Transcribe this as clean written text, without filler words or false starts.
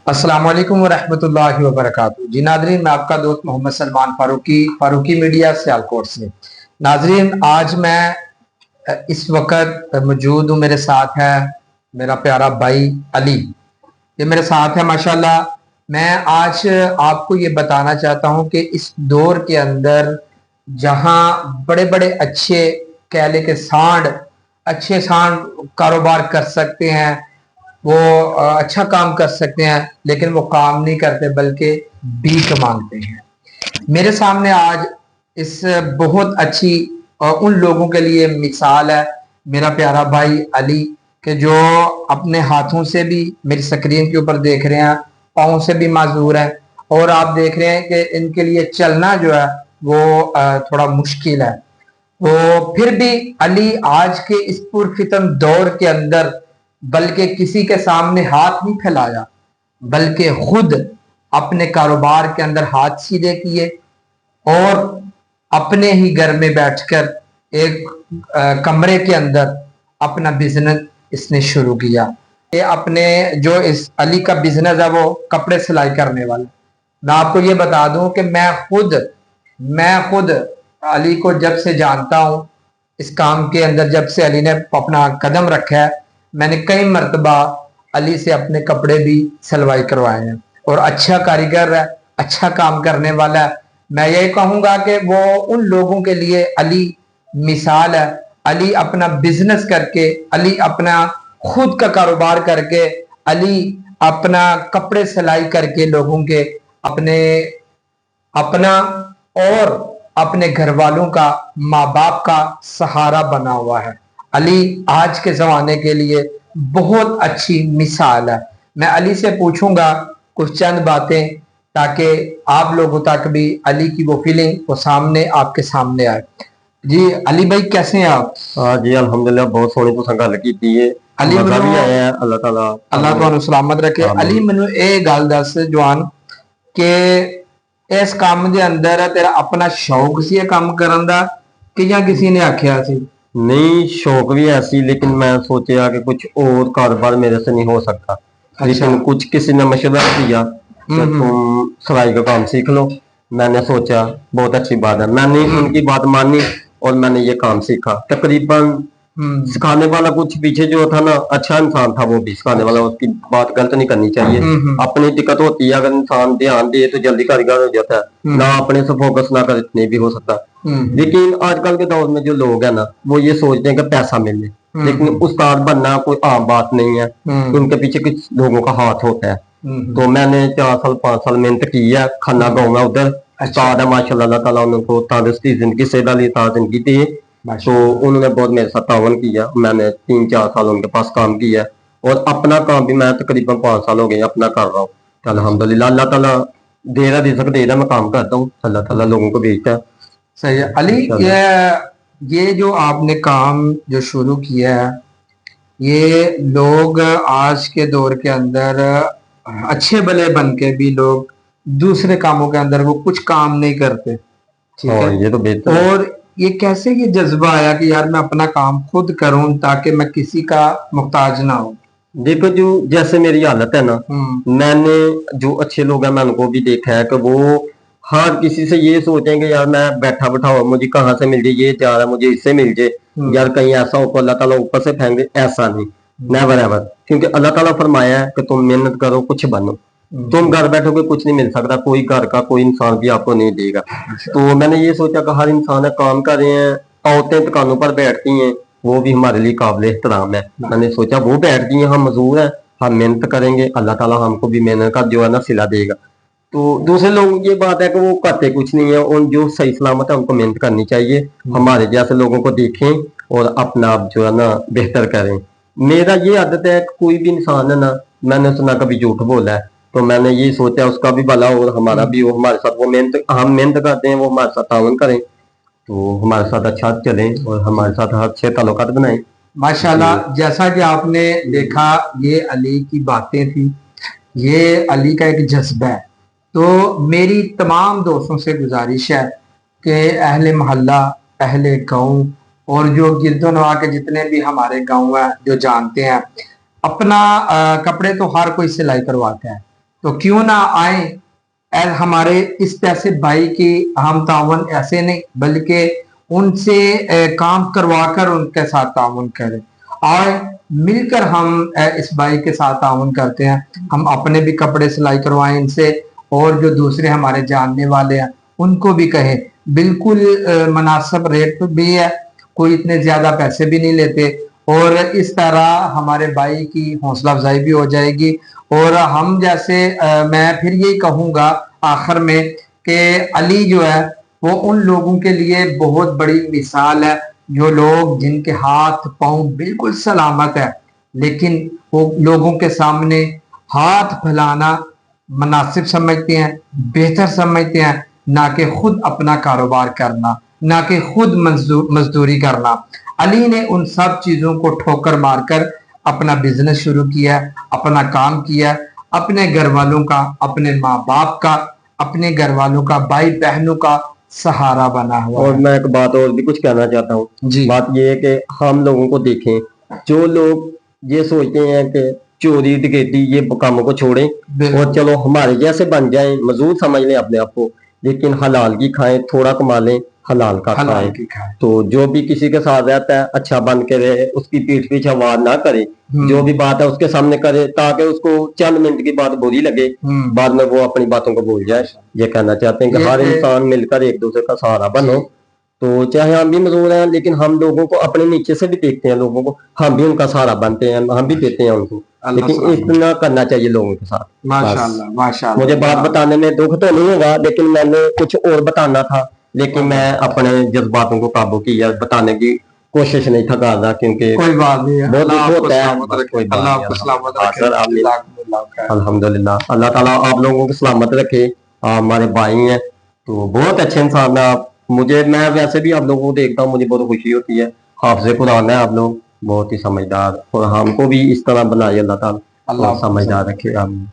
अस्सलाम वालेकुम वरहमतुल्लाहि वबरकातुहू। जी नाजरीन, मैं आपका दोस्त मोहम्मद सलमान फारूकी मीडिया सियालकोट से। नाजरीन, आज मैं इस वक्त मौजूद हूँ। मेरे साथ है मेरा प्यारा भाई अली, ये मेरे साथ है माशाल्लाह। मैं आज आपको ये बताना चाहता हूँ कि इस दौर के अंदर जहाँ बड़े बड़े अच्छे कह ले के अच्छे सांड कारोबार कर सकते हैं, वो अच्छा काम कर सकते हैं, लेकिन वो काम नहीं करते बल्कि भीख मांगते हैं। मेरे सामने आज इस बहुत अच्छी और उन लोगों के लिए मिसाल है मेरा प्यारा भाई अली, के जो अपने हाथों से भी मेरी स्क्रीन के ऊपर देख रहे हैं, पाँव से भी माजूर है, और आप देख रहे हैं कि इनके लिए चलना जो है वो थोड़ा मुश्किल है। तो फिर भी अली आज के इस पुरफितन दौर के अंदर बल्कि किसी के सामने हाथ नहीं फैलाया, बल्कि खुद अपने कारोबार के अंदर हाथ सीधे किए और अपने ही घर में बैठकर एक कमरे के अंदर अपना बिजनेस इसने शुरू किया। ये अपने जो इस अली का बिजनेस है वो कपड़े सिलाई करने वाला। मैं आपको ये बता दूं कि मैं खुद अली को जब से जानता हूँ, इस काम के अंदर जब से अली ने अपना कदम रखा है, मैंने कई मर्तबा अली से अपने कपड़े भी सिलवाई करवाए हैं। और अच्छा कारीगर है, अच्छा काम करने वाला है। मैं यही कहूंगा कि वो उन लोगों के लिए अली मिसाल है। अली अपना बिजनेस करके, अली अपना खुद का कारोबार करके, अली अपना कपड़े सिलाई करके लोगों के अपने अपना और अपने घर वालों का, माँ बाप का सहारा बना हुआ है। अली आज के जमाने के लिए बहुत अच्छी मिसाल है। मैं अली से पूछूंगा कुछ चंद बातें, ताकि आप लोगों तक भी अली की वो फीलिंग वो सामने आपके सामने आए। जी अली भाई, कैसे हैं आप? हाँ जी, अल्हम्दुलिल्लाह बहुत सोहनी तुसां गल कीती है। अली मजा भी मैनू आया है। अल्लाह ताला अल्लाह ਤੁਹਾਨੂੰ ਸਲਾਮਤ ਰੱਖੇ। ਅਲੀ आमीन। ਮੈਨੂੰ ਇਹ ਗੱਲ ਦੱਸ ਜਵਾਨ ਕਿ ਇਸ ਕੰਮ ਦੇ ਅੰਦਰ ਤੇਰਾ ਆਪਣਾ ਸ਼ੌਕ ਸੀ ਇਹ ਕੰਮ ਕਰਨ ਦਾ, ਕਿ ਜਾਂ ਕਿਸੇ ਨੇ ਆਖਿਆ ਸੀ? नहीं, शौक भी ऐसी, लेकिन मैं सोचा कि कुछ और कारोबार मेरे से नहीं हो सकता। अच्छा। लेकिन कुछ किसी ने मशवरा दिया कि तुम सिलाई का काम सीख लो। मैंने सोचा बहुत अच्छी बात है। मैंने उनकी बात मानी और मैंने ये काम सीखा। तकरीबन सिखाने वाला कुछ पीछे जो था ना, अच्छा इंसान था वो भी सिखाने वाला, उसकी बात गलत नहीं करनी चाहिए। अपनी दिक्कत होती है, अगर इंसान ध्यान दे तो जल्दी कारीगर हो जाता है, ना अपने से फोकस ना करे नहीं भी हो सकता। लेकिन आजकल के दौर में जो लोग है ना, वो ये सोचते हैं कि पैसा मिले, लेकिन उस्ताद बनना कोई आम बात नहीं है। उनके पीछे कुछ लोगों का हाथ होता है। तो मैंने 4 साल 5 साल मेहनत की है। खाना गाँव में उधर उस्ताद है माशाल्लाह, अल्लाह ताला उनको तंदुरुस्ती जिंदगी से जिंदगी दी। तो उन्होंने बहुत मेरे साथ तावन किया। मैंने 3-4 साल उनके पास काम किया, और अपना काम भी मैं तकरीबन 5 साल हो गए अपना कर रहा हूँ। अल्हम्दुलिल्लाह, अल्लाह ताला दे रहा रिज़्क दे रहा, मैं काम करता हूँ, अल्लाह ताला लोगों को भेजता है। सही है अली। ये जो आपने काम जो शुरू किया है, ये लोग आज के दौर के अंदर अच्छे भले बन के भी लोग दूसरे कामों के अंदर वो कुछ काम नहीं करते, ठीक हाँ, है? ये तो बेहतर है। और ये कैसे ये जज्बा आया कि यार मैं अपना काम खुद करूं ताकि मैं किसी का मुहताज ना हूं? देखो, जो जैसे मेरी हालत है ना, मैंने जो अच्छे लोग हैं मैं उनको भी देखा है कि वो हर किसी से ये सोचें कि यार मैं बैठा बैठा हुआ मुझे कहाँ से मिल जाए, ये चाह रहा है मुझे इससे मिल जाए, यार कहीं ऐसा हो अल्लाह ताला ऊपर से फेंक दे, ऐसा नहीं, नेवर एवर। क्योंकि अल्लाह ताला फरमाया है कि तुम मेहनत करो कुछ बनो। तुम घर बैठोगे कुछ नहीं मिल सकता, कोई घर का कोई इंसान भी आपको नहीं देगा। तो मैंने ये सोचा कि हर इंसान है, काम कर रहे हैं, औरतें दुकानों पर बैठती हैं, वो भी हमारे लिए काबिल एहतराम है। मैंने सोचा वो बैठती हैं, हम मजदूर हैं, हम मेहनत करेंगे, अल्लाह ताला हमको भी मेहनत का जो है ना सिला देगा। तो दूसरे लोगों की ये बात है कि वो करते कुछ नहीं है, और जो सही सलामत है उनको मेहनत करनी चाहिए। हमारे जैसे लोगों को देखें और अपना आप जो है ना बेहतर करें। मेरा ये आदत है कि कोई भी इंसान है ना, मैंने सुना कभी झूठ बोला है, तो मैंने ये सोचा उसका भी भला और हमारा भी, वो हमारे साथ वो मेहनत, हम मेहनत करते हैं, वो हमारे साथ ताउन करें, तो हमारे साथ अच्छा चलें और हमारे साथ अच्छे ताल्लुकात बनाएं। माशाल्लाह, जैसा कि आपने देखा, ये अली की बातें थी, ये अली का एक जज्बा है। तो मेरी तमाम दोस्तों से गुजारिश है कि अहले मोहल्ला, अहले गांव और जो गिरदोनवा के जितने भी हमारे गांव हैं जो जानते हैं, अपना कपड़े तो हर कोई सिलाई करवाता है, तो क्यों ना आए हमारे इस पैसे भाई की हम तावन ऐसे नहीं बल्कि उनसे काम करवा कर उनके साथ तावन करें और मिलकर हम इस भाई के साथ तावन करते हैं। हम अपने भी कपड़े सिलाई करवाएं इनसे और जो दूसरे हमारे जानने वाले हैं उनको भी कहें। बिल्कुल मुनासिब रेट भी है, कोई इतने ज्यादा पैसे भी नहीं लेते और इस तरह हमारे भाई की हौसला अफजाई भी हो जाएगी। और हम जैसे मैं फिर यही कहूंगा आखिर में कि अली जो है वो उन लोगों के लिए बहुत बड़ी मिसाल है जो लोग जिनके हाथ पांव बिल्कुल सलामत है लेकिन वो लोगों के सामने हाथ फैलाना मुनासिब समझते हैं, बेहतर समझते हैं, ना कि खुद अपना कारोबार करना, ना कि खुद मजदूरी करना। अली ने उन सब चीजों को ठोकर मारकर अपना बिजनेस शुरू किया, अपना काम किया, अपने घर वालों का, अपने माँ बाप का, अपने घर वालों का, भाई बहनों का सहारा बना हुआ और है। मैं एक बात और भी कुछ कहना चाहता हूँ। जी। बात ये है कि हम लोगों को देखें, जो लोग ये सोचते हैं कि चोरी डकैती ये कामों को छोड़ें और चलो हमारे जैसे बन जाएं, मजदूर समझ लें अपने आप को, लेकिन हलाल की खाएं, थोड़ा कमा लें, हलाल का हलाल खाएं। की खाएं। तो जो भी किसी के साथ रहता है अच्छा बन के रहे, उसकी पीठ पीछे आवाज ना करे, जो भी बात है उसके सामने करे ताकि उसको चंद मिनट की बात बुरी लगे, बाद में वो अपनी बातों को भूल जाए। ये कहना चाहते हैं कि हर इंसान मिलकर एक दूसरे का सहारा बनो। तो चाहे हम भी मजदूर हैं लेकिन हम लोगों को अपने नीचे से भी देखते हैं, लोगों को हम भी उनका सहारा बनते हैं, हम भी देते हैं उनको, लेकिन इतना करना चाहिए लोगों के साथ। माशाल्लाह माशाल्लाह। मुझे बात बताने में दुख तो नहीं होगा लेकिन मैंने कुछ और बताना था, लेकिन मैं अपने जज्बातों को काबू किया, बताने की कोशिश नहीं था कर रहा क्योंकि कोई बात नहीं है। बहुत अल्लाह दुख आपको होता है। सलामत रखे, कोई बात अल्लाह नहीं, आपको सलामत रखे। सर आमीन। जज़ाकुमुल्लाह खैर। अल्हम्दुलिल्लाह, अल्लाह ताला आप लोगों को सलामत रखे। आप हमारे भाई हैं तो बहुत अच्छे इंसान है आप। मुझे मैं वैसे भी आप लोगों को देखता हूँ, मुझे बहुत खुशी होती है। हाफ़िज़ कुरान है आप लोग, बहुत ही समझदार, और हमको भी इस तरह बनाए अल्लाह ताला, अल्लाह और समझदार रखे। आमीन।